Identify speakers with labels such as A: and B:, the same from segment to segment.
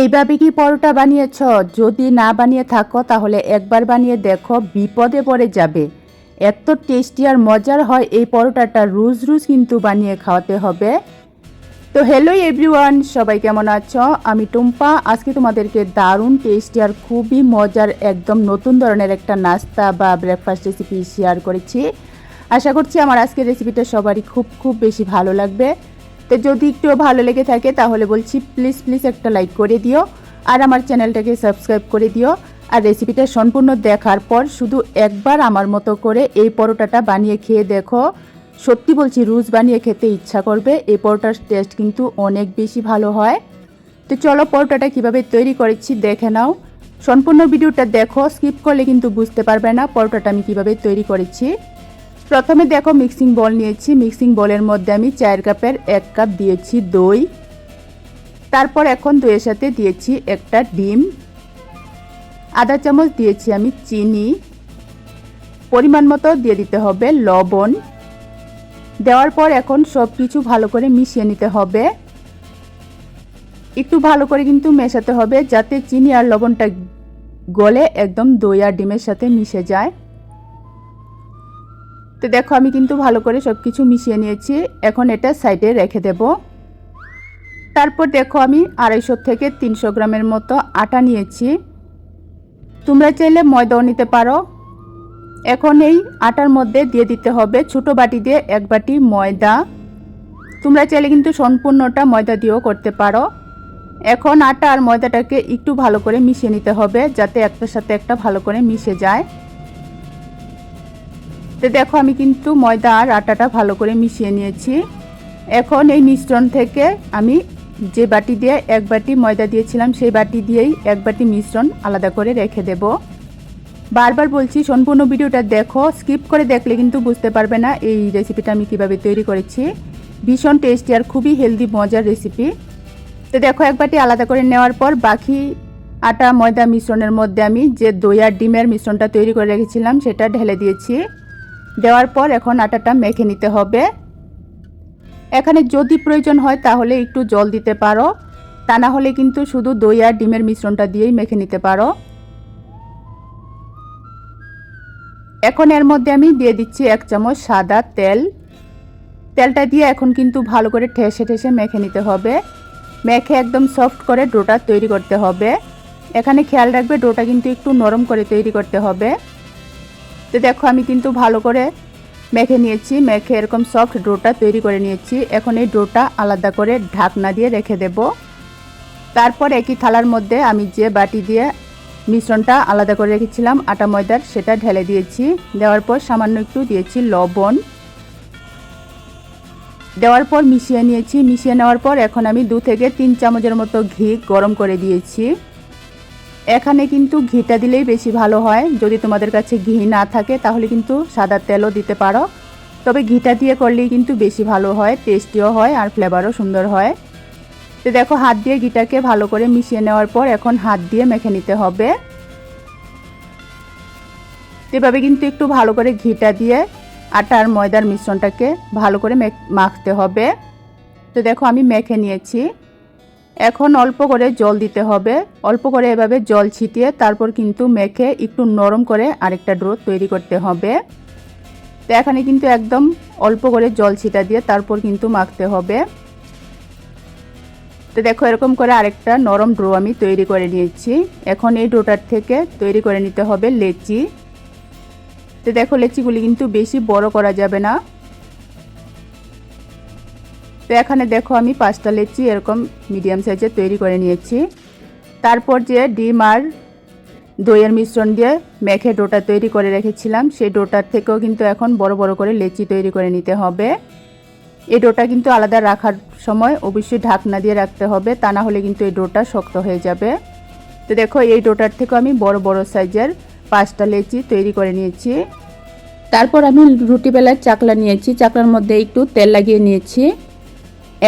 A: এইভাবে কি পরোটা বানিয়েছ? যদি না বানিয়ে থাকো তাহলে একবার বানিয়ে দেখো, বিপদে পড়ে যাবে। এত টেস্টি আর মজার হয় এই পরোটাটা, রোজ রোজ কিন্তু বানিয়ে খাওয়াতে হবে। তো হ্যালো এভরিওয়ান, সবাই কেমন আছো? আমি টুম্পা। আজকে তোমাদেরকে দারুণ টেস্টি আর খুবই মজার একদম নতুন ধরনের একটা নাস্তা বা ব্রেকফাস্ট রেসিপি শেয়ার করেছি। আশা করছি আমার আজকের রেসিপিটা সবারই খুব খুব বেশি ভালো লাগবে। তো যদি একটু ভালো লেগে থাকে তাহলে বলছি প্লিজ প্লিজ একটা লাইক করে দিও আর আমার চ্যানেলটাকে সাবস্ক্রাইব করে দিও। আর রেসিপিটা সম্পূর্ণ দেখার পর শুধু একবার আমার মতো করে এই পরোটাটা বানিয়ে খেয়ে দেখো। সত্যি বলছি, রোজ বানিয়ে খেতে ইচ্ছা করবে। এই পরোটার টেস্ট কিন্তু অনেক বেশি ভালো হয়। তো চলো পরোটাটা কিভাবে তৈরি করেছি দেখে নাও। সম্পূর্ণ ভিডিওটা দেখো, স্কিপ করলে কিন্তু বুঝতে পারবে না পরোটাটা আমি কিভাবে তৈরি করেছি। প্রথমে দেখো মিক্সিং বল নিয়েছি। মিক্সিং বলের মধ্যে আমি 4 কাপের 1 কাপ দিয়েছি দই। তারপর এখন দইয়ের সাথে দিয়েছি একটা ডিম, আধা চামচ দিয়েছি আমি চিনি, পরিমাণ মতো দিয়ে দিতে হবে লবণ। দেওয়ার পর এখন সব কিছু ভালো করে মিশিয়ে নিতে হবে। একটু ভালো করে কিন্তু মেশাতে হবে যাতে চিনি আর লবণটা গলে একদম দই আর ডিমের সাথে মিশে যায়। তো দেখো আমি কিন্তু ভালো করে সব কিছু মিশিয়ে নিয়েছি। এখন এটা সাইডে রেখে দেব। তারপর দেখো আমি 250 থেকে 300 গ্রামের মতো আটা নিয়েছি। তোমরা চাইলে ময়দাও নিতে পারো। এখন এই আটার মধ্যে দিয়ে দিতে হবে ছোটো বাটি দিয়ে 1 বাটি ময়দা। তোমরা চাইলে কিন্তু সম্পূর্ণটা ময়দা দিয়েও করতে পারো। এখন আটা আর ময়দাটাকে একটু ভালো করে মিশিয়ে নিতে হবে যাতে একটার সাথে একটা ভালো করে মিশে যায়। তো দেখো আমি কিন্তু ময়দা আর আটাটা ভালো করে মিশিয়ে নিয়েছি। এখন এই মিশ্রণ থেকে আমি যে বাটি দিয়ে 1 বাটি ময়দা দিয়েছিলাম সেই বাটি দিয়েই 1 বাটি মিশ্রণ আলাদা করে রেখে দেব। বারবার বলছি সম্পূর্ণ ভিডিওটা দেখো, স্কিপ করে দেখলে কিন্তু বুঝতে পারবে না এই রেসিপিটা আমি কিভাবে তৈরি করেছি। ভীষণ টেস্টি আর খুবই হেলদি মজার রেসিপি। তো দেখো 1 বাটি আলাদা করে নেওয়ার পর বাকি আটা ময়দা মিশ্রণের মধ্যে আমি যে দই আর ডিমের মিশ্রণটা তৈরি করে রেখেছিলাম সেটা ঢেলে দিয়েছি। দেওয়ার পর এখন আটাটা মেখে নিতে হবে। এখানে যদি প্রয়োজন হয় তাহলে একটু জল দিতে পারো, তা না হলে কিন্তু শুধু দই আর ডিমের মিশ্রণটা দিয়েই মেখে নিতে পারো। এখন এর মধ্যে আমি দিয়ে দিচ্ছি 1 চামচ সাদা তেল। তেলটা দিয়ে এখন কিন্তু ভালো করে ঠেসে ঠেসে মেখে নিতে হবে। মেখে একদম সফট করে ডোটা তৈরি করতে হবে। এখানে খেয়াল রাখবে ডোটা কিন্তু একটু নরম করে তৈরি করতে হবে। তো দেখো আমি কিন্তু ভালো করে মেখে নিয়েছি। মেখে এরকম সফট ডোটা তৈরি করে নিয়েছি। এখন এই ডোটা আলাদা করে ঢাকনা দিয়ে রেখে দেব। তারপর একই থালার মধ্যে আমি যে বাটি দিয়ে মিশ্রণটা আলাদা করে রেখেছিলাম আটা ময়দার সেটা ঢেলে দিয়েছি। দেওয়ার পর সামান্য একটু দিয়েছি লবণ। দেওয়ার পর মিশিয়ে নিয়েছি। মিশিয়ে নেওয়ার পর এখন আমি 2 থেকে 3 চামচের মতো ঘি গরম করে দিয়েছি। এখানে কিন্তু ঘিটা দিলেই বেশি ভালো হয়। যদি তোমাদের কাছে ঘি না থাকে তাহলে কিন্তু সাদা তেলও দিতে পারো, তবে ঘিটা দিয়ে করলেই কিন্তু বেশি ভালো হয়, টেস্টিও হয় আর ফ্লেভারও সুন্দর হয়। তো দেখো হাত দিয়ে ঘিটাকে ভালো করে মিশিয়ে নেওয়ার পর এখন হাত দিয়ে মেখে নিতে হবে। এভাবে কিন্তু একটু ভালো করে ঘিটা দিয়ে আটা আর ময়দার মিশ্রণটাকে ভালো করে মাখতে হবে। তো দেখো আমি মেখে নিয়েছি। এখন অল্প করে জল দিতে হবে। অল্প করে এভাবে জল ছিটিয়ে তারপর কিন্তু মেখে একটু নরম করে আরেকটা ডো তৈরি করতে হবে। তো এখানে কিন্তু একদম অল্প করে জল ছিটা দিয়ে তারপর কিন্তু মাখতে হবে। তো দেখো এরকম করে আরেকটা নরম ডো আমি তৈরি করে নিয়েছি। এখন এই ডোটার থেকে তৈরি করে নিতে হবে লেচি। তো দেখো লেচিগুলি কিন্তু বেশি বড় করা যাবে না। তো এখানে দেখো আমি 5টা লেচি এরকম মিডিয়াম সাইজের তৈরি করে নিয়েছি। তারপর যে ডিম আর দইয়ের মিশ্রণ দিয়ে মেখে ডোটা তৈরি করে রেখেছিলাম সেই ডোটার থেকেও কিন্তু এখন বড় বড় করে লেচি তৈরি করে নিতে হবে। এই ডোটা কিন্তু আলাদা রাখার সময় অবশ্যই ঢাকনা দিয়ে রাখতে হবে, তা না হলে কিন্তু এই ডোটা শক্ত হয়ে যাবে। তো দেখো এই ডোটার থেকেও আমি বড় বড় সাইজের 5টা লেচি তৈরি করে নিয়েছি। তারপর আমি রুটি বেলার চাকলা নিয়েছি। চাকলার মধ্যে একটু তেল লাগিয়ে নিয়েছি।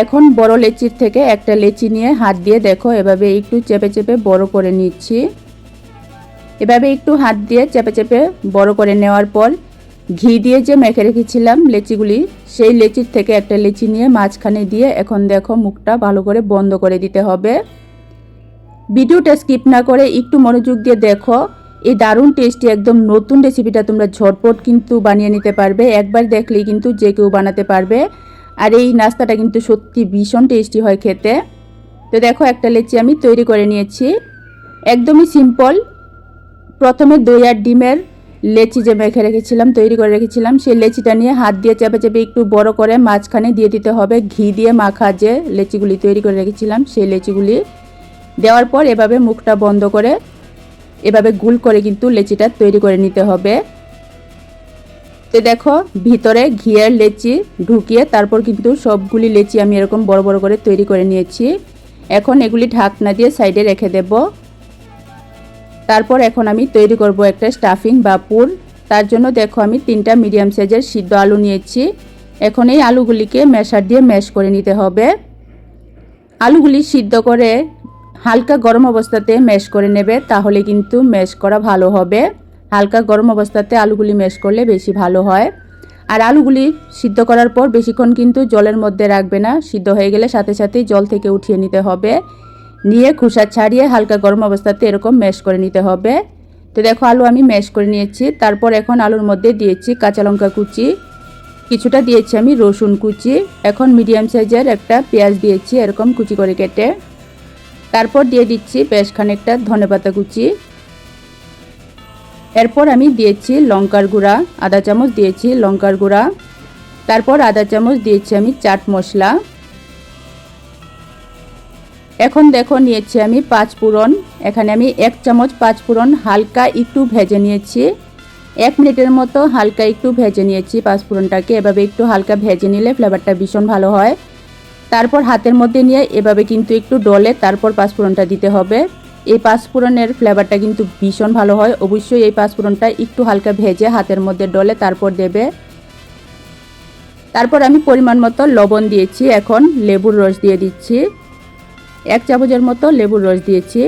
A: এখন বড় লেচির থেকে একটা লেচি নিয়ে হাত দিয়ে দেখো এভাবে একটু চেপে চেপে বড় করে নিচ্ছি। এভাবে একটু হাত দিয়ে চেপে চেপে বড় করে নেওয়ার পর ঘি দিয়ে যে মেখে রেখেছিলাম লেচিগুলি সেই লেচির থেকে একটা লেচি নিয়ে মাঝখানে দিয়ে এখন দেখো মুখটা ভালো করে বন্ধ করে দিতে হবে। ভিডিওটা স্কিপ না করে একটু মনোযোগ দিয়ে দেখো। এই দারুণ টেস্টি একদম নতুন রেসিপিটা তোমরা ঝটপট কিন্তু বানিয়ে নিতে পারবে। একবার দেখলেই কিন্তু যে কেউ বানাতে পারবে। আর এই নাস্তাটা কিন্তু সত্যি ভীষণ টেস্টি হয় খেতে। তো দেখো একটা লেচি আমি তৈরি করে নিয়েছি, একদমই সিম্পল। প্রথমে দই আর ডিমের লেচি যে মেখে রেখেছিলাম, তৈরি করে রেখেছিলাম, সেই লেচিটা নিয়ে হাত দিয়ে চেপে চেপে একটু বড় করে মাঝখানে দিয়ে দিতে হবে ঘি দিয়ে মাখা যে লেচিগুলি তৈরি করে রেখেছিলাম, সেই লেচিগুলি দেওয়ার পর এভাবে মুখটা বন্ধ করে এভাবে গোল করে কিন্তু লেচিটা তৈরি করে নিতে হবে। তো দেখো ভিতরে ঘিয়ের লেচি ঢুকিয়ে তারপর কিন্তু সবগুলি লেচি আমি এরকম বড় বড় করে তৈরি করে নিয়েছি। এখন এগুলি ঢাকনা দিয়ে সাইডে রেখে দেব। তারপর এখন আমি তৈরি করব একটা স্টাফিং বা পুর। তার জন্য দেখো আমি 3টা মিডিয়াম সাইজের সিদ্ধ আলু নিয়েছি। এখন এই আলুগুলিকে ম্যাশার দিয়ে ম্যাশ করে নিতে হবে। আলুগুলি সিদ্ধ করে হালকা গরম অবস্থাতে ম্যাশ করে নেবে, তাহলে কিন্তু ম্যাশ করা ভালো হবে। হালকা গরম অবস্থাতে আলুগুলি ম্যাশ করলে বেশি ভালো হয়। আর আলুগুলি সিদ্ধ করার পর বেশিক্ষণ কিন্তু জলের মধ্যে রাখবে না, সিদ্ধ হয়ে গেলে সাথে সাথেই জল থেকে উঠিয়ে নিতে হবে। নিয়ে খোসা ছাড়িয়ে হালকা গরম অবস্থাতে এরকম ম্যাশ করে নিতে হবে। তো দেখো আলু আমি ম্যাশ করে নিয়েছি। তারপর এখন আলুর মধ্যে দিয়েছি কাঁচা লঙ্কা কুচি, কিছুটা দিয়েছি আমি রসুন কুচি, এখন মিডিয়াম সাইজের একটা পেঁয়াজ দিয়েছি এরকম কুচি করে কেটে। তারপর দিয়ে দিচ্ছি বেশ খানিকটা ধনেপাতা কুচি। এরপর আমি দিয়েছি লঙ্কার গুঁড়া, আধা চামচ দিয়েছি লঙ্কার গুঁড়া। তারপর আধা চামচ দিয়েছি আমি চাট মশলা। এখন দেখো নিয়েছি আমি 5 ফোড়ন। এখানে আমি 1 চামচ 5 ফোড়ন হালকা একটু ভেজে নিয়েছি। 1 মিনিটের মতো হালকা একটু ভেজে নিয়েছি 5 ফোড়নটাকে। এভাবে একটু হালকা ভেজে নিলে ফ্লেভারটা ভীষণ ভালো হয়। তারপর হাতের মধ্যে নিয়ে এভাবে কিন্তু একটু ডলে তারপর 5 ফোড়নটা দিতে হবে। এই 5 ফোড়নের ফ্লেভারটা কিন্তু ভীষণ ভালো হয়। অবশ্যই এই 5 ফোড়নটা একটু হালকা ভেজে হাতের মধ্যে ডলে তারপর দেবে। তারপর আমি পরিমাণ মতো লবণ দিয়েছি। এখন লেবুর রস দিয়ে দিচ্ছি, 1 চামচের মতো লেবুর রস দিয়েছি।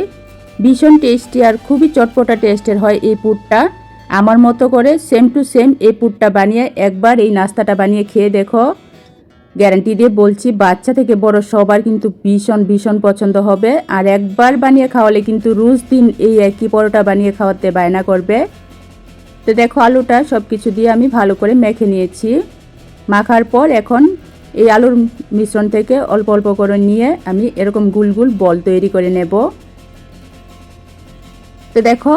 A: ভীষণ টেস্টি আর খুবই চটপটা টেস্টের হয় এই পুরটা। আমার মতো করে সেম টু সেম এই পুরটা বানিয়ে একবার এই নাস্তাটা বানিয়ে খেয়ে দেখো। গ্যারান্টি দিয়ে বলছি বাচ্চা থেকে বড় সবার কিন্তু ভীষণ ভীষণ পছন্দ হবে। আর একবার বানিয়ে খাওয়ালে কিন্তু রোজ দিন এই একই পরোটা বানিয়ে খাওয়াতে বায়না করবে। তো দেখো আলুটা সব কিছু দিয়ে আমি ভালো করে মেখে নিয়েছি। মাখার পর এখন এই আলুর মিশ্রণ থেকে অল্প অল্প করে নিয়ে আমি এরকম গুল গুল বল তৈরি করে নেব। তো দেখো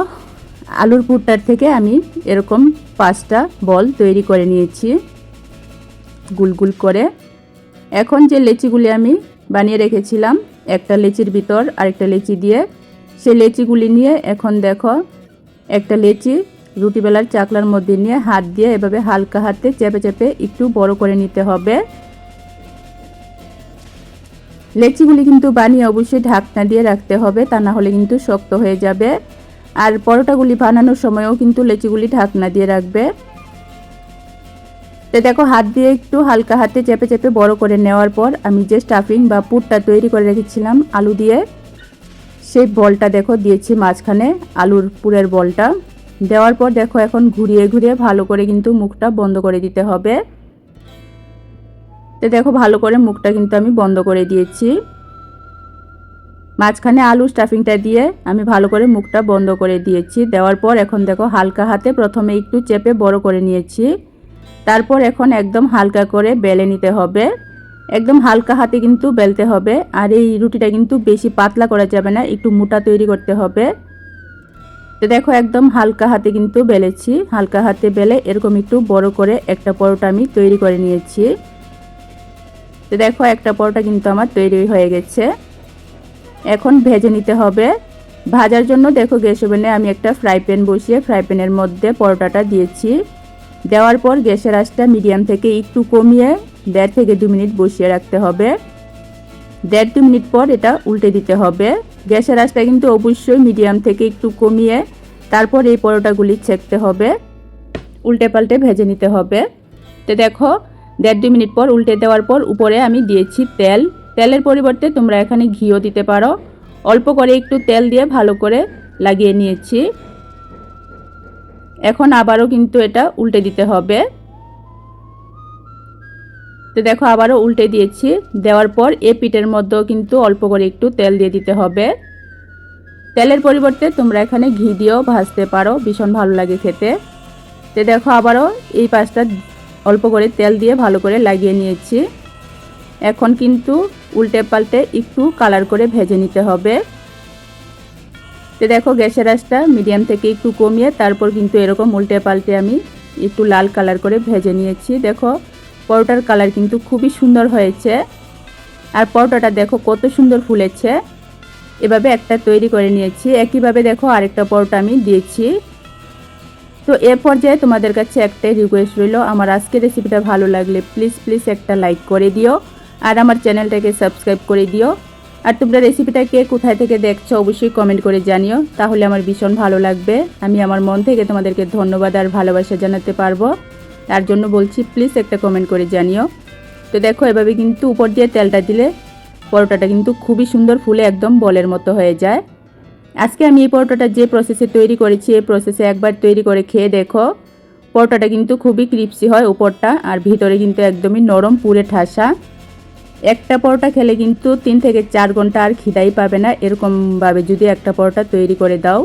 A: আলুর পুরটার থেকে আমি এরকম 5টা বল তৈরি করে নিয়েছি গুল গুল করে। এখন যে লেচিগুলি আমি বানিয়ে রেখেছিলাম একটা লেচির ভিতর আরেকটা লেচি দিয়ে, সেই লেচিগুলি নিয়ে এখন দেখো একটা লেচি রুটি বেলার চাকলার মধ্যে নিয়ে হাত দিয়ে এভাবে হালকা হাতে চেপে চেপে একটু বড় করে নিতে হবে। লেচিগুলি কিন্তু বানিয়ে অবশ্যই ঢাকনা দিয়ে রাখতে হবে, তা না হলে কিন্তু শক্ত হয়ে যাবে। আর পরোটাগুলি বানানোর সময়ও কিন্তু লেচিগুলি ঢাকনা দিয়ে রাখবে। তো দেখো হাত দিয়ে একটু হালকা হাতে চেপে চেপে বড় করে নেওয়ার পর আমি যে স্টাফিং বা পুরটা তৈরি করে রেখেছিলাম আলু দিয়ে, সেই বলটা দেখো দিয়েছি মাঝখানে, আলুর পুরের বলটা দেওয়ার পর দেখো এখন ঘুরিয়ে ঘুরিয়ে ভালো করে কিন্তু মুখটা বন্ধ করে দিতে হবে। তো দেখো ভালো করে মুখটা কিন্তু আমি বন্ধ করে দিয়েছি। মাঝখানে আলু স্টাফিংটা দিয়ে আমি ভালো করে মুখটা বন্ধ করে দিয়েছি। দেওয়ার পর এখন দেখো হালকা হাতে প্রথমে একটু চেপে বড় করে নিয়েছি। তারপর এখন একদম হালকা করে বেলে নিতে হবে, একদম হালকা হাতে কিন্তু বেলতে হবে। আর এই রুটিটা কিন্তু বেশি পাতলা করা যাবে না, একটু মোটা তৈরি করতে হবে। তো দেখো একদম হালকা হাতে কিন্তু বেলেছি। হালকা হাতে বেলে এরকম একটু বড় করে একটা পরোটা আমি তৈরি করে নিয়েছি। তো দেখো একটা পরোটা কিন্তু আমার তৈরি হয়ে গেছে। এখন ভেজে নিতে হবে। ভাজার জন্য দেখো গ্যাস ওভেনে আমি একটা ফ্রাই প্যান বসিয়ে ফ্রাই প্যানের মধ্যে পরোটাটা দিয়েছি। দেওয়ার পর গ্যাসের আঁচটা মিডিয়াম থেকে একটু কমিয়ে 1.5 থেকে 2 মিনিট বসিয়ে রাখতে হবে। 1.5-2 মিনিট পর এটা উল্টে দিতে হবে। গ্যাসের আঁচটা কিন্তু অবশ্যই মিডিয়াম থেকে একটু কমিয়ে তারপর এই পরোটাগুলি ছেঁকতে হবে, উল্টে পাল্টে ভেজে নিতে হবে। তো দেখো 1.5-2 মিনিট পর উল্টে দেওয়ার পর উপরে আমি দিয়েছি তেল। তেলের পরিবর্তে তোমরা এখানে ঘিও দিতে পারো। অল্প করে একটু তেল দিয়ে ভালো করে লাগিয়ে নিয়েছি। এখন আবারও কিন্তু এটা উল্টে দিতে হবে। তো দেখো আবারও উল্টে দিয়েছি। দেওয়ার পর এই পিঠের মধ্যেও কিন্তু অল্প করে একটু তেল দিয়ে দিতে হবে। তেলের পরিবর্তে তোমরা এখানে ঘি দিয়েও ভাজতে পারো, ভীষণ ভালো লাগে খেতে। তো দেখো আবারও এই পাশটা অল্প করে তেল দিয়ে ভালো করে লাগিয়ে নিয়েছি। এখন কিন্তু উল্টে পাল্টে একটু কালার করে ভেজে নিতে হবে। তো দেখো গ্যাসের আঁচটা মিডিয়াম থেকে একটু কমিয়ে তারপর কিন্তু এরকম উল্টে পাল্টে আমি একটু লাল কালার করে ভেজে নিয়েছি। দেখো পরোটার কালার কিন্তু খুবই সুন্দর হয়েছে, আর পরোটাটা দেখো কত সুন্দর ফুলেছে। এভাবে একটা তৈরি করে নিয়েছি, একইভাবে দেখো আরেকটা পরোটা আমি দিয়েছি। তো এ পর্যায়ে তোমাদের কাছে একটাই রিকোয়েস্ট রইল, আমার আজকের রেসিপিটা ভালো লাগলে প্লিজ একটা লাইক করে দিও, আর আমার চ্যানেলটাকে সাবস্ক্রাইব করে দিও। আর তোমরা রেসিপিটা কে কোথায় থেকে দেখছো অবশ্যই কমেন্ট করে জানিও, তাহলে আমার ভীষণ ভালো লাগবে। আমি আমার মন থেকে তোমাদেরকে ধন্যবাদ আর ভালোবাসা জানাতে পারবো, তার জন্য বলছি প্লিজ একটা কমেন্ট করে জানিও। তো দেখো এভাবে কিন্তু উপর দিয়ে তেলটা দিলে পরোটাটা কিন্তু খুবই সুন্দর ফুলে একদম বলের মতো হয়ে যায়। আজকে আমি এই পরোটাটা যে প্রসেসে তৈরি করেছি এই প্রসেসে একবার তৈরি করে খেয়ে দেখো। পরোটাটা কিন্তু খুবই ক্রিপসি হয় উপরটা, আর ভিতরে কিন্তু একদমই নরম পুরে ঠাসা। একটা পরোটা খেলে কিন্তু 3 থেকে 4 ঘন্টা আর খিদাই পাবে না, এরকমভাবে যদি একটা পরোটা তৈরি করে দাও।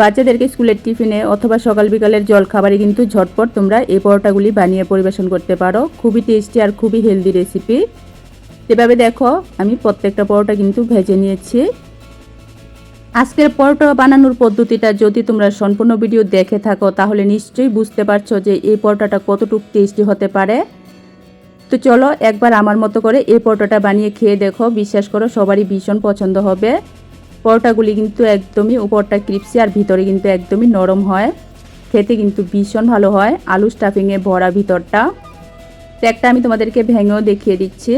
A: বাচ্চাদেরকে স্কুলের টিফিনে অথবা সকাল বিকালের জলখাবারে কিন্তু ঝটপট তোমরা এই পরোটাগুলি বানিয়ে পরিবেশন করতে পারো। খুবই টেস্টি আর খুবই হেলদি রেসিপি। এভাবে দেখো আমি প্রত্যেকটা পরোটা কিন্তু ভেজে নিয়েছি। আজকের পরোটা বানানোর পদ্ধতিটা যদি তোমরা সম্পূর্ণ ভিডিও দেখে থাকো তাহলে নিশ্চয়ই বুঝতে পারছো যে এই পরোটাটা কতটুকু টেস্টি হতে পারে। তো চলো একবার আমার মতো করে এই পরোটাটা বানিয়ে খেয়ে দেখো, বিশ্বাস করো সবারই ভীষণ পছন্দ হবে। পরোটাগুলি কিন্তু একদমই উপরটা ক্রিপসি আর ভিতরে কিন্তু একদমই নরম হয়, খেতে কিন্তু ভীষণ ভালো হয়, আলু স্টাফিংয়ে ভরা ভিতরটা। তো একটা আমি তোমাদেরকে ভেঙেও দেখিয়ে দিচ্ছি।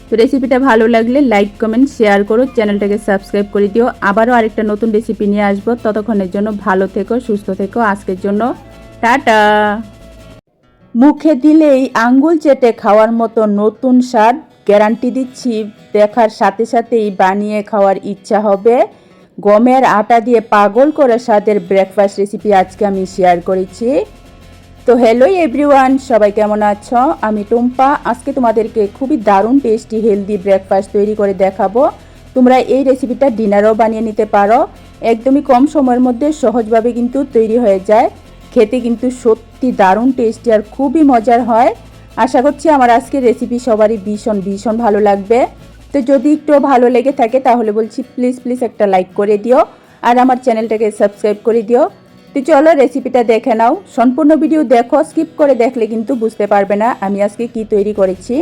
A: তো রেসিপিটা ভালো লাগলে লাইক কমেন্ট শেয়ার করো, চ্যানেলটাকে সাবস্ক্রাইব করে দিও। আবারও আরেকটা নতুন রেসিপি নিয়ে আসবো, ততক্ষণের জন্য ভালো থেকো, সুস্থ থেকো। আজকের জন্য টাটা। মুখে দিলেই আঙ্গুল চেটে খাওয়ার মতো নতুন স্বাদ গ্যারান্টি দিচ্ছি, দেখার সাথে সাথেই বানিয়ে খাওয়ার ইচ্ছা হবে। গমের আটা দিয়ে পাগল করে স্বাদের ব্রেকফাস্ট রেসিপি আজকে আমি শেয়ার করেছি। তো হ্যালো এভরিওয়ান, সবাই কেমন আছো? আমি টুম্পা। আজকে তোমাদেরকে খুবই দারুণ টেস্টি হেলদি ব্রেকফাস্ট তৈরি করে দেখাবো। তোমরা এই রেসিপিটা ডিনারও বানিয়ে নিতে পারো, একদমই কম সময়ের মধ্যে সহজভাবে কিন্তু তৈরি হয়ে যায়। খেতে কিন্তু সত্যি দারুণ টেস্টি আর খুবই মজার হয়। আশা করছি আমার আজকের রেসিপি সবারই ভীষণ ভালো লাগবে। তো যদি একটু ভালো লেগে থাকে তাহলে বলছি প্লিজ একটা লাইক করে দিও, আর আমার চ্যানেলটাকে সাবস্ক্রাইব করে দিও। তো চলো রেসিপিটা দেখে নাও, সম্পূর্ণ ভিডিও দেখো, স্কিপ করে দেখলে কিন্তু বুঝতে পারবে না আমি আজকে কি তৈরি করেছি।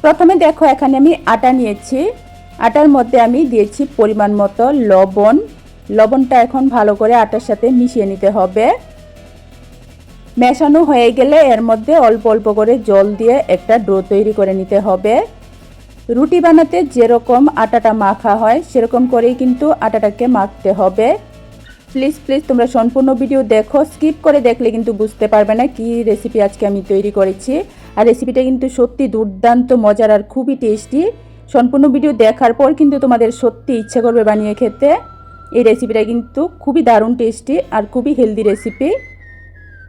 A: প্রথমে দেখো এখানে আমি আটা নিয়েছি, আটার মধ্যে আমি দিয়েছি পরিমাণ মতো লবণ। লবণটা এখন ভালো করে আটার সাথে মিশিয়ে নিতে হবে। মেশানো হয়ে গেলে এর মধ্যে অল্প অল্প করে জল দিয়ে একটা ডো তৈরি করে নিতে হবে। রুটি বানাতে যেরকম আটাটা মাখা হয় সেরকম করেই কিন্তু আটাটাকে মাখতে হবে। প্লিজ তোমরা সম্পূর্ণ ভিডিও দেখো, স্কিপ করে দেখলে কিন্তু বুঝতে পারবে না কি রেসিপি আজকে আমি তৈরি করেছি। আর রেসিপিটা কিন্তু সত্যি দুর্দান্ত মজার আর খুবই টেস্টি। সম্পূর্ণ ভিডিও দেখার পর কিন্তু তোমাদের সত্যি ইচ্ছে করবে বানিয়ে খেতে। এই রেসিপিটা কিন্তু খুবই দারুণ টেস্টি আর খুবই হেলদি রেসিপি।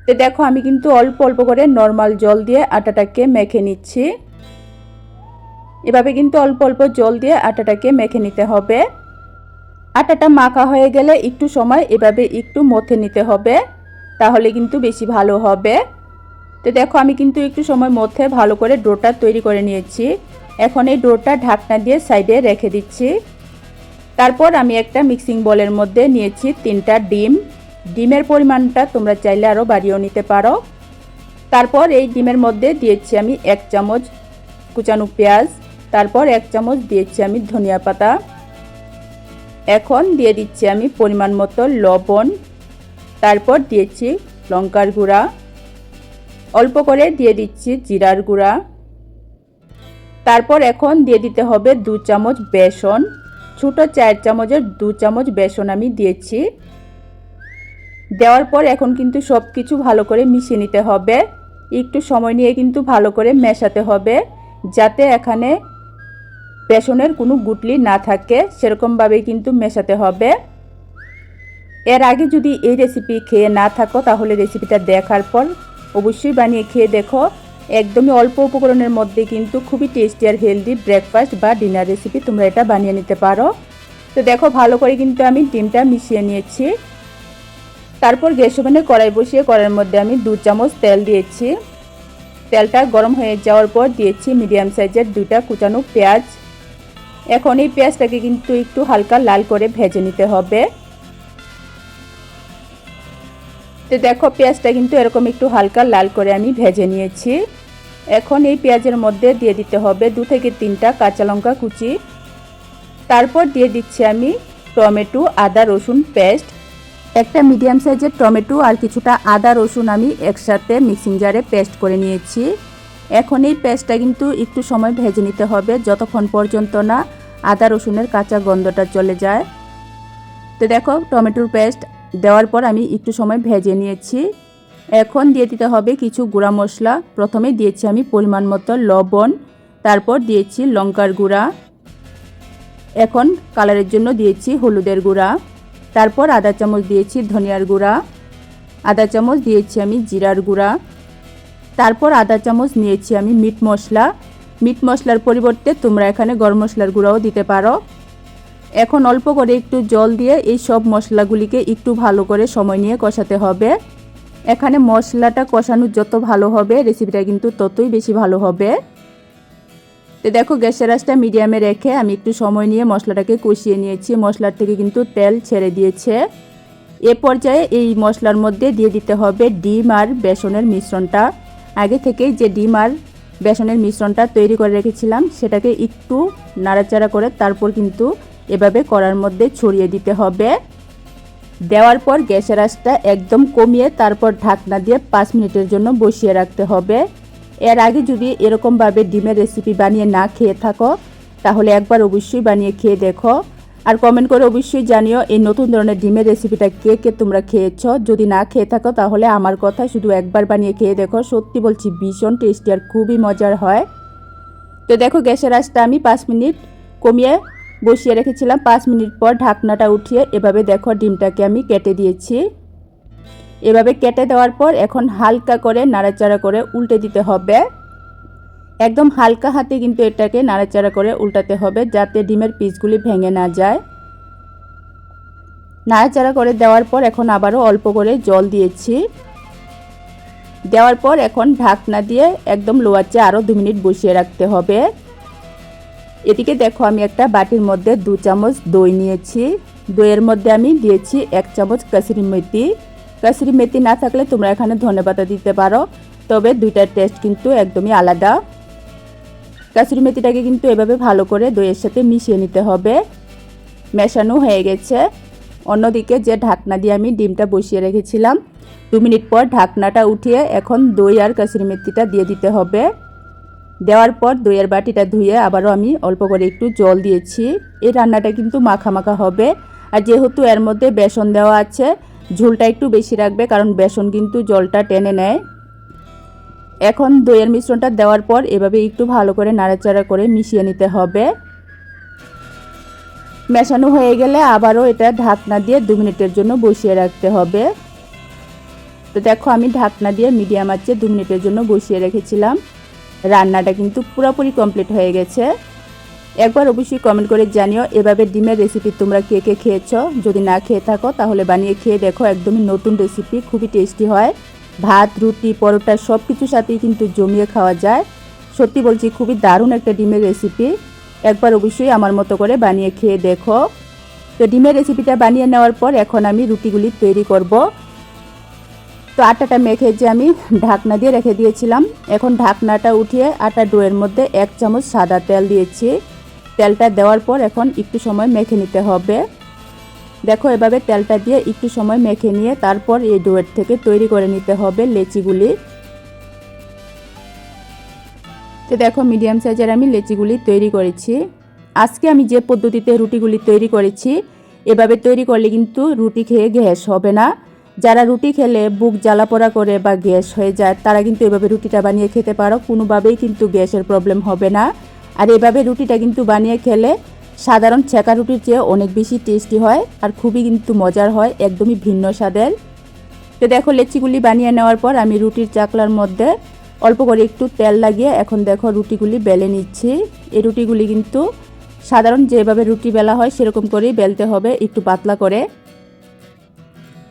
A: তো দেখো আমি কিন্তু অল্প অল্প করে নর্মাল জল দিয়ে আটাটাকে মেখে নিচ্ছি। এভাবে কিন্তু অল্প অল্প জল দিয়ে আটাটাকে মেখে নিতে হবে। আটাটা মাখা হয়ে গেলে একটু সময় এভাবে একটু মথে নিতে হবে, তাহলে কিন্তু বেশি ভালো হবে। তো দেখো আমি কিন্তু একটু সময় মথে ভালো করে ডোটা তৈরি করে নিয়েছি। এখন এই ডোটা ঢাকনা দিয়ে সাইডে রেখে দিচ্ছি। তারপর আমি একটা মিক্সিং বোলের মধ্যে নিয়েছি 3টা ডিম। ডিমের পরিমাণটা তোমরা চাইলে আরও বাড়িয়েও নিতে পারো। তারপর এই ডিমের মধ্যে দিয়েছি আমি 1 চামচ কুচানো পেঁয়াজ, তারপর 1 চামচ দিয়েছি আমি ধনিয়া পাতা। এখন দিয়ে দিচ্ছি আমি পরিমাণ মতো লবণ, তারপর দিয়েছি লঙ্কার গুঁড়া, অল্প করে দিয়ে দিচ্ছি জিরার গুঁড়া। তারপর এখন দিয়ে দিতে হবে 2 চামচ বেসন, ছোটো 4 চামচের 2 চামচ বেসন আমি দিয়েছি। দেওয়ার পর এখন কিন্তু সব কিছু ভালো করে মিশিয়ে নিতে হবে। একটু সময় নিয়ে কিন্তু ভালো করে মেশাতে হবে, যাতে এখানে বেসনের কোনো গুটলি না থাকে, সেরকমভাবেই কিন্তু মেশাতে হবে। এর আগে যদি এই রেসিপি খেয়ে না থাকো তাহলে রেসিপিটা দেখার পর অবশ্যই বানিয়ে খেয়ে দেখো। একদমই অল্প উপকরণের মধ্যে কিন্তু খুবই টেস্টি আর হেলদি ব্রেকফাস্ট বা ডিনার রেসিপি তোমরা এটা বানিয়ে নিতে পারো। তো দেখো ভালো করে কিন্তু আমি ডিমটা মিশিয়ে নিয়েছি। তারপর গ্যাস ওভেনে কড়াই বসিয়ে কড়াইয়ের মধ্যে আমি 2 চামচ তেল দিয়েছি। তেলটা গরম হয়ে যাওয়ার পর দিয়েছি মিডিয়াম সাইজের 2টা কুচানো পেঁয়াজ। এখন এই পেঁয়াজটাকে কিন্তু একটু হালকা লাল করে ভেজে নিতে হবে। তো দেখো পেঁয়াজটা কিন্তু এরকম একটু হালকা লাল করে আমি ভেজে নিয়েছি। এখন এই পেঁয়াজের মধ্যে দিয়ে দিতে হবে 2 থেকে 3টা কাঁচা লঙ্কা কুচি। তারপর দিয়ে দিচ্ছি আমি টমেটো আদা রসুন পেস্ট। একটা মিডিয়াম সাইজের টমেটো আর কিছুটা আদা রসুন আমি একসাথে মিক্সিং জারে পেস্ট করে নিয়েছি। এখন এই পেস্টটা কিন্তু একটু সময় ভেজে নিতে হবে, যতক্ষণ পর্যন্ত না আদা রসুনের কাঁচা গন্ধটা চলে যায়। তো দেখো টমেটোর পেস্ট দেওয়ার পর আমি একটু সময় ভেজে নিয়েছি। এখন দিয়ে দিতে হবে কিছু গুঁড়া মশলা। প্রথমে দিয়েছি আমি পরিমাণ মতো লবণ, তারপর দিয়েছি লঙ্কার গুঁড়া, এখন কালারের জন্য দিয়েছি হলুদের গুঁড়া, তারপর আধা চামচ দিয়েছি ধনিয়ার গুঁড়া, আধা চামচ দিয়েছি আমি জিরার গুঁড়া, তারপর আধা চামচ নিয়েছি আমি মিট মশলা। মিট মশলার পরিবর্তে তোমরা এখানে গরম মশলার গুঁড়াও দিতে পারো। এখন অল্প করে একটু জল দিয়ে এই সব মশলাগুলিকে একটু ভালো করে সময় নিয়ে কষাতে হবে। এখানে মশলাটা কষানো যত ভালো হবে রেসিপিটা কিন্তু ততই বেশি ভালো হবে। তো দেখো গ্যাসের আঁচটা মিডিয়ামে রেখে আমি একটু সময় নিয়ে মশলাটাকে কষিয়ে নিয়েছি। মশলার থেকে কিন্তু তেল ছেড়ে দিয়েছে। এ পর্যায়ে এই মশলার মধ্যে দিয়ে দিতে হবে ডিম আর বেসনের মিশ্রণটা। আগে থেকেই যে ডিম আর বেসনের মিশ্রণটা তৈরি করে রেখেছিলাম সেটাকে একটু নাড়াচাড়া করে তারপর কিন্তু এভাবে কড়ার মধ্যে ছড়িয়ে দিতে হবে। দেওয়ার পর গ্যাসের আঁচটা একদম কমিয়ে তারপর ঢাকনা দিয়ে 5 মিনিটের জন্য বসিয়ে রাখতে হবে। এর আগে যদি এরকমভাবে ডিমের রেসিপি বানিয়ে না খেয়ে থাকো তাহলে একবার অবশ্যই বানিয়ে খেয়ে দেখো, আর কমেন্ট করে অবশ্যই জানিও এই নতুন ধরনের ডিমের রেসিপিটা কে কে তোমরা খেয়েছো। যদি না খেয়ে থাকো তাহলে আমার কথা শুধু একবার বানিয়ে খেয়ে দেখো, সত্যি বলছি ভীষণ টেস্টি আর খুবই মজার হয়। তো দেখো গ্যাসের আঁচটা আমি 5 মিনিট কমিয়ে বসিয়ে রেখেছিলাম। 5 মিনিট পর ঢাকনাটা উঠিয়ে এভাবে দেখো ডিমটাকে আমি কেটে দিয়েছি। এভাবে কেটে দেওয়ার পর এখন হালকা করে নাড়াচাড়া করে উল্টে দিতে হবে। একদম হালকা হাতে কিন্তু এটাকে নাড়াচাড়া করে উল্টাতে হবে যাতে ডিমের পিসগুলি ভেঙে না যায়। নাড়াচাড়া করে দেওয়ার পর এখন আবারও অল্প করে জল দিয়েছি। দেওয়ার পর এখন ঢাকনা দিয়ে একদম লো আঁচে আরও 2 মিনিট বসিয়ে রাখতে হবে। এদিকে দেখো আমি একটা বাটির মধ্যে 2 চামচ দই নিয়েছি। দইয়ের মধ্যে আমি দিয়েছি 1 চামচ কাসুরি মেথি। কাসুরি মেথি না থাকলে তোমরা এখানে ধনেপাতা দিতে পারো, তবে দুইটার টেস্ট কিন্তু একদমই আলাদা। কাসুরি মেথিটাকে কিন্তু এভাবে ভালো করে দইয়ের সাথে মিশিয়ে নিতে হবে। মেশানো হয়ে গেছে। অন্যদিকে যে ঢাকনা দিয়ে আমি ডিমটা বসিয়ে রেখেছিলাম 2 মিনিট পর ঢাকনাটা উঠিয়ে এখন দই আর কাসুরি মেথিটা দিয়ে দিতে হবে। দেওয়ার পর দইয়ের বাটিটা ধুয়ে আবারও আমি অল্প করে একটু জল দিয়েছি। এই রান্নাটা কিন্তু মাখা মাখা হবে, আর যেহেতু এর মধ্যে বেসন দেওয়া আছে ঝোলটা একটু বেশি রাখবে কারণ বেসন কিন্তু জলটা টেনে নেয়। এখন দইয়ের মিশ্রণটা দেওয়ার পর এভাবে একটু ভালো করে নাড়াচাড়া করে মিশিয়ে নিতে হবে। মেশানো হয়ে গেলে আবারও এটা ঢাকনা দিয়ে 2 মিনিটের জন্য বসিয়ে রাখতে হবে। তো দেখো আমি ঢাকনা দিয়ে মিডিয়াম আঁচে 2 মিনিটের জন্য বসিয়ে রেখেছিলাম। রান্নাটা কিন্তু পুরোপুরি কমপ্লিট হয়ে গেছে। একবার অবশ্যই কমেন্ট করে জানিও এভাবে ডিমের রেসিপি তোমরা কে কে খেয়েছো। যদি না খেয়ে থাকো তাহলে বানিয়ে খেয়ে দেখো, একদমই নতুন রেসিপি, খুবই টেস্টি হয়। ভাত রুটি পরোটা সব কিছুর সাথেই কিন্তু জমিয়ে খাওয়া যায়। সত্যি বলছি খুবই দারুণ একটা ডিমের রেসিপি। একবার অবশ্যই আমার মতো করে বানিয়ে খেয়ে দেখো। তো ডিমের রেসিপিটা বানিয়ে নেওয়ার পর এখন আমি রুটিগুলি তৈরি করব। তো আটাটা মেখে যে আমি ঢাকনা দিয়ে রেখে দিয়েছিলাম, এখন ঢাকনাটা উঠিয়ে আটা ডোয়ের মধ্যে 1 চামচ সাদা তেল দিয়েছি। তেলটা দেওয়ার পর এখন একটু সময় মেখে নিতে হবে। দেখো এভাবে তেলটা দিয়ে একটু সময় মেখে নিয়ে তারপর এই ডোয়ের থেকে তৈরি করে নিতে হবে লেচিগুলি। তো দেখো মিডিয়াম সাইজের আমি লেচিগুলি তৈরি করেছি। আজকে আমি যে পদ্ধতিতে রুটিগুলি তৈরি করেছি এভাবে তৈরি করলে কিন্তু রুটি খেয়ে গ্যাস হবে না। যারা রুটি খেলে বুক জ্বালা পোড়া করে বা গ্যাস হয়ে যায় তারা কিন্তু এভাবে রুটিটা বানিয়ে খেতে পারো, কোনোভাবেই কিন্তু গ্যাসের প্রবলেম হবে না। আর এভাবে রুটিটা কিন্তু বানিয়ে খেলে সাধারণ ছেঁকা রুটির চেয়ে অনেক বেশি টেস্টি হয় আর খুবই কিন্তু মজার হয়, একদমই ভিন্ন স্বাদের। তো দেখো লেচিগুলি বানিয়ে নেওয়ার পর আমি রুটির চাকলার মধ্যে অল্প করে একটু তেল লাগিয়ে এখন দেখো রুটিগুলি বেলে নিচ্ছি। এই রুটিগুলি কিন্তু সাধারণ যেভাবে রুটি বেলা হয় সেরকম করেই বেলতে হবে, একটু পাতলা করে।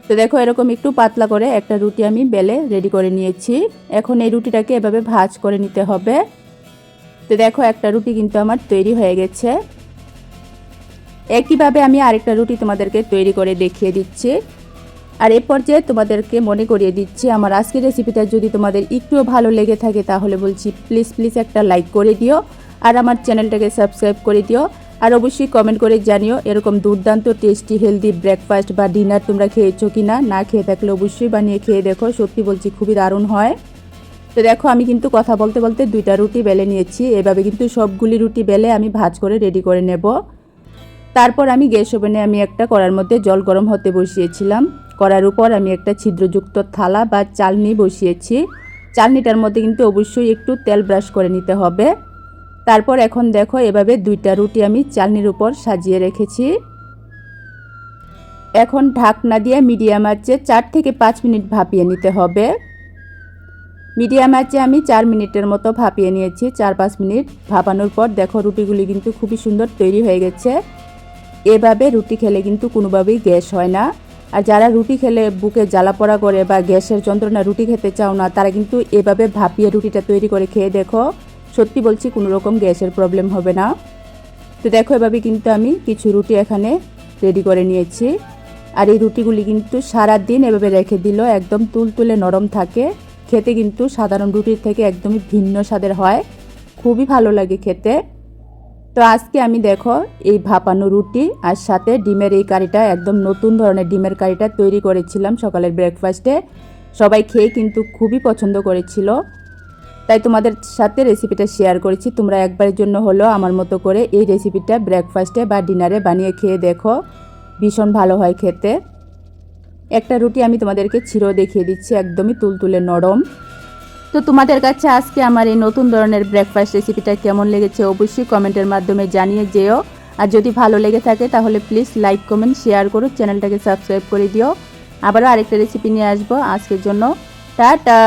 A: তো দেখো এরকম একটু পাতলা করে একটা রুটি আমি বেলে রেডি করে নিয়েছি। এখন এই রুটিটাকে এভাবে ভাঁজ করে নিতে হবে। তো দেখো একটা রুটি কিন্তু আমার তৈরি হয়ে গেছে। একইভাবে আমি আরেকটা রুটি তোমাদেরকে তৈরি করে দেখিয়ে দিচ্ছি। আর এ পর্যায়ে তোমাদেরকে মনে করিয়ে দিচ্ছি, আমার আজকের রেসিপিটা যদি তোমাদের একটুও ভালো লেগে থাকে তাহলে বলছি প্লিজ একটা লাইক করে দিও, আর আমার চ্যানেলটাকে সাবস্ক্রাইব করে দিও। আর অবশ্যই কমেন্ট করে জানিও এরকম দুর্দান্ত টেস্টি হেলদি ব্রেকফাস্ট বা ডিনার তোমরা খেয়েছো কি না। না খেয়ে থাকলে অবশ্যই বানিয়ে খেয়ে দেখো, সত্যি বলছি খুবই দারুণ হয়। তো দেখো আমি কিন্তু কথা বলতে বলতে 2টা রুটি বেলে নিয়েছি। এভাবে কিন্তু সবগুলি রুটি বেলে আমি ভাঁজ করে রেডি করে নেব। তারপর আমি গ্যাস ওভেনে আমি একটা কড়ার মধ্যে জল গরম হতে বসিয়েছিলাম। কড়ার উপর আমি একটা ছিদ্রযুক্ত থালা বা চালনি বসিয়েছি। চালনিটার মধ্যে কিন্তু অবশ্যই একটু তেল ব্রাশ করে নিতে হবে। তারপর এখন দেখো এভাবে 2টা রুটি আমি চালনির উপর সাজিয়ে রেখেছি। এখন ঢাকনা দিয়ে মিডিয়াম আঁচে 4 থেকে 5 মিনিট ভাপিয়ে নিতে হবে। মিডিয়াম আঁচে আমি 4 মিনিটের মতো ভাপিয়ে নিয়েছি। 4-5 মিনিট ভাপানোর পর দেখো রুটিগুলি কিন্তু খুবই সুন্দর তৈরি হয়ে গেছে। এভাবে রুটি খেলে কিন্তু কোনোভাবেই গ্যাস হয় না। আর যারা রুটি খেলে বুকে জ্বালা পোড়া করে বা গ্যাসের যন্ত্রণা রুটি খেতে চাও না, তারা কিন্তু এভাবে ভাপিয়ে রুটিটা তৈরি করে খেয়ে দেখো, সত্যি বলছি কোনো রকম গ্যাসের প্রবলেম হবে না। তো দেখো এভাবে কিন্তু আমি কিছু রুটি এখানে রেডি করে নিয়েছি। আর এই রুটিগুলি কিন্তু সারা দিন এভাবে রেখে দিল একদম তুলতুলে নরম থাকে। খেতে কিন্তু সাধারণ রুটির থেকে একদমই ভিন্ন স্বাদের হয়, খুবই ভালো লাগে খেতে। তো আজকে আমি দেখো এই ভাপানো রুটি আর সাথে ডিমের এই কারিটা, একদম নতুন ধরনের ডিমের কারিটা তৈরি করেছিলাম সকালের ব্রেকফাস্টে। সবাই খেয়ে কিন্তু খুবই পছন্দ করেছিল, তাই তোমাদের সাথে রেসিপিটা শেয়ার করেছি। তোমরা একবারের জন্য হলেও আমার মতো করে এই রেসিপিটা ব্রেকফাস্টে বা ডিনারে বানিয়ে খেয়ে দেখো, ভীষণ ভালো হয় খেতে। একটা রুটি আমি তোমাদেরকে ছিঁড়েও দেখিয়ে দিচ্ছি, একদমই তুলতুলে নরম। তো তোমাদের কাছে আজকে আমার এই নতুন ধরনের ব্রেকফাস্ট রেসিপিটা কেমন লেগেছে অবশ্যই কমেন্টের মাধ্যমে জানিয়ে যেও। আর যদি ভালো লেগে থাকে তাহলে প্লিজ লাইক কমেন্ট শেয়ার করো, চ্যানেলটাকে সাবস্ক্রাইব করে দিও। আবারও আরেকটা রেসিপি নিয়ে আসবো। আজকের জন্য টাটা।